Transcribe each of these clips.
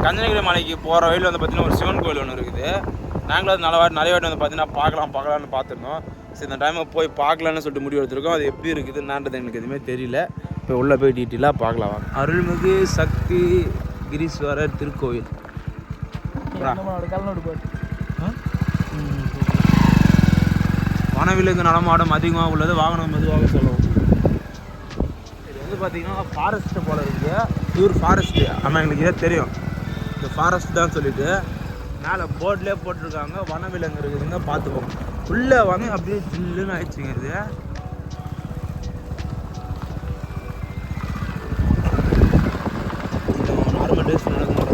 கஞ்சனகிரி மலைக்கு போகிற வழியில் வந்து பார்த்திங்கன்னா ஒரு சிவன் கோயில் ஒன்று இருக்குது. நாங்களும் அது நிறைய வாட்டி வந்து பார்த்திங்கன்னா பார்க்கலான்னு பார்த்துருந்தோம். சரி இந்த டைமை போய் பார்க்கலான்னு சொல்லிட்டு முடிவு எடுத்துருக்கோம். அது எப்படி இருக்குதுன்றது எனக்கு எதுவுமே தெரியல. இப்போ உள்ளே போய் டீட்டெயிலாக பார்க்கலாம் வாங்க. அருள்மிகு சக்தி கிரீஸ்வரர் திருக்கோயில். வனவிலங்கு நடமாட்டம் அதிகமாக உள்ளது, வாகனம் மெதுவாக செல்லவும். இது வந்து பார்த்திங்கன்னா ஃபாரஸ்ட்டு போல இருக்குது, பியூர் ஃபாரஸ்ட்டு. ஆனால் எங்களுக்கு இதே தெரியும் இந்த ஃபாரஸ்ட் தான் சொல்லிட்டு மேலே போர்ட்லேயே போட்டிருக்காங்க வனவிலங்கு இருக்குதுங்க, பார்த்துக்கோங்க. உள்ளே வாங்க அப்படியே ஜில்லுன்னு ஆயிடுச்சுங்க. இது நார்மல் டேஸ் நடக்கும் போட்டு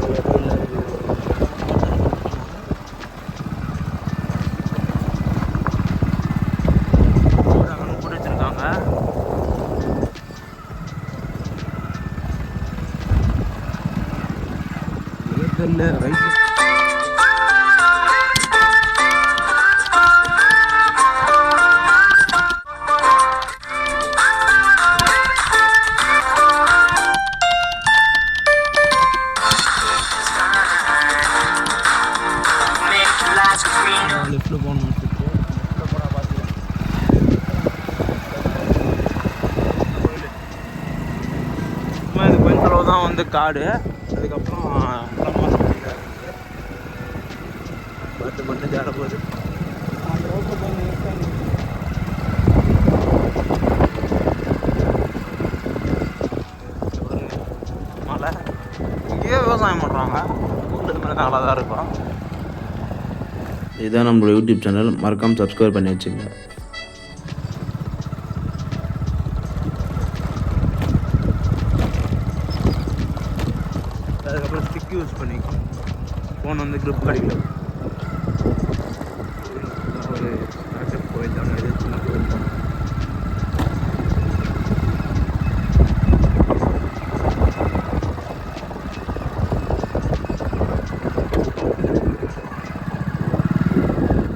வச்சுருக்காங்க. தெரியல ரைட் லெஃப்ட்டில் போகணும். லெஃப்ட்டில் போனால் பார்த்துக்கலாம். இது கொஞ்சம் அளவு தான் வந்து காடு. அதுக்கப்புறம் பார்த்து ஜாட போகுது. மலை இங்கேயே விவசாயம் பண்ணுறாங்க. ஊருக்கு மேலே நல்லா தான் இருக்கும். இதுதான் நம்மளோட யூடியூப் சேனல், மறக்காமல் சப்ஸ்கிரைப் பண்ணி வச்சுங்க. அதுக்கப்புறம் ஸ்டிக் யூஸ் பண்ணிக்கணும். ஃபோன் வந்து க்ரிப் கிடைக்கல. ஒரு கோயில் தான், இது சின்ன கோயில் தான்.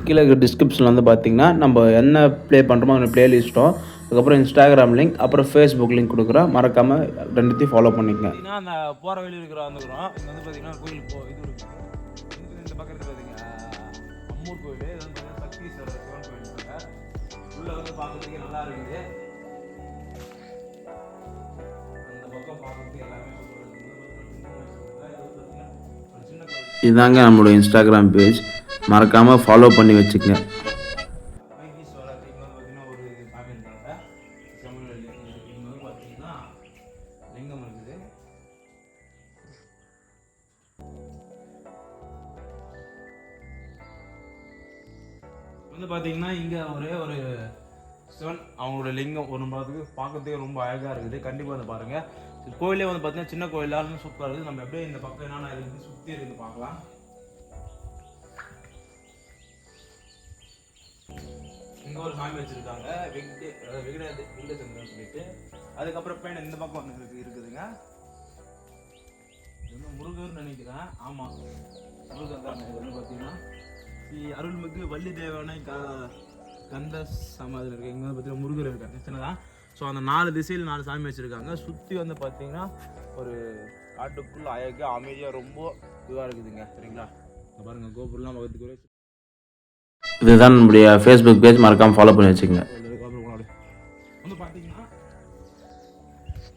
கீழே இருக்கிற டிஸ்கிரிப்ஷனில் வந்து பார்த்தீங்கன்னா நம்ம என்ன ப்ளே பண்ணுறோமோ அந்த ப்ளேலிஸ்ட்டும், அதுக்கப்புறம் இன்ஸ்டாகிராம் லிங்க், அப்புறம் ஃபேஸ்புக் லிங்க் கொடுக்குறோம். மறக்காமல் ரெண்டுத்தையும் ஃபாலோ பண்ணிக்கங்க. பார்த்தீங்கன்னா அந்த போகிற வழி இருக்கிற வந்துக்கிறோம். இங்கே வந்து பார்த்தீங்கன்னா கோயில் இது இருக்குது. இந்த பக்கத்தில் பார்த்தீங்கன்னா அம்மூர் கோயில், இது வந்து பார்த்தீங்கன்னா சக்தீஸ்வரர் சிவன் கோயில். உள்ளே வந்து பார்க்குறதுக்கு நல்லா இருக்குது. அந்த பக்கம் பார்க்குறதுக்கு எல்லாமே ஒரு சின்ன கோயில். இதுதாங்க நம்மளோட இன்ஸ்டாகிராம் பேஜ், மறக்காமல் ஃபாலோ பண்ணி வச்சுக்கங்க. லிங்கம் இருக்குது. வந்து பார்த்தீங்கன்னா இங்கே ஒரே ஒரு சிவன் அவங்களோட லிங்கம் ஒரு பார்க்கறதுக்கு ரொம்ப அழகாக இருக்குது. கண்டிப்பாக வந்து பாருங்கள். கோயிலே வந்து பார்த்தீங்கன்னா சின்ன கோயிலாலும் சூப்பராக இருக்குது. நம்ம எப்படியே இந்த பக்கம் என்னென்ன இருக்குது சுற்றி இருக்குது பார்க்கலாம். இங்கே ஒரு சாமி வச்சுருக்காங்க, வெங்கடேசந்திரன் சொல்லிட்டு. அதுக்கப்புறம் பேன் இந்த பக்கம் வந்து இருக்குதுங்க. இது வந்து முருகர்னு நினைக்கிறேன். ஆமாம், முருகர் தான். இது வந்து பார்த்தீங்கன்னா அருள்மிகு வள்ளி தேவனை கந்த சமாதி இருக்குது. இங்கே வந்து பார்த்தீங்கன்னா முருகர் இருக்காங்க சின்னதான். ஸோ அந்த 4 திசையில் 4 சாமி வச்சுருக்காங்க. சுற்றி வந்து பார்த்தீங்கன்னா ஒரு காட்டுக்குள்ளே அழகாக அமைதியாக ரொம்ப இதுவாக இருக்குதுங்க. சரிங்களா, பாருங்கள் கோபுரம்லாம் பக்கத்துக்கு. இதுதான் நம்முடைய ஃபேஸ்புக் பேஜ், மறக்காமல் ஃபாலோ பண்ணி வச்சுக்கோங்க. வந்து பார்த்தீங்கன்னா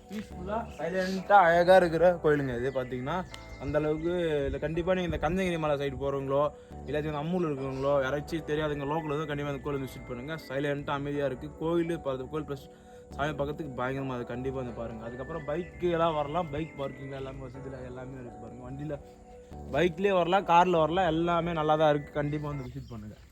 பீஸ்ஃபுல்லாக சைலண்ட்டாக அழகாக இருக்கிற கோயிலுங்க இது. பார்த்தீங்கன்னா அந்தளவுக்கு இல்லை. கண்டிப்பாக நீங்கள் இந்த கஞ்சனகிரி மலை சைடு போகிறவங்களோ இல்லாச்சும் அம்மூரில் இருக்கிறவங்களோ யாராச்சும் தெரியாதுங்க லோக்கல் வந்து கண்டிப்பாக அந்த கோயில் விசிட் பண்ணுங்கள். சைலண்ட்டாக அமைதியாக இருக்குது கோயில். கோயில் ப்ளஸ் சாமி பக்கத்துக்கு பயங்கரமாக அது கண்டிப்பாக வந்து பாருங்கள். அதுக்கப்புறம் பைக்கு எல்லாம் வரலாம், பைக் பார்க்கிங் எல்லாமே வசதியில் எல்லாமே இருக்குது பாருங்கள். வண்டியில் பைக்லேயே வரலாம், காரில் வரலாம், எல்லாமே நல்லா தான் இருக்குது. கண்டிப்பாக வந்து விசிட் பண்ணுங்கள்.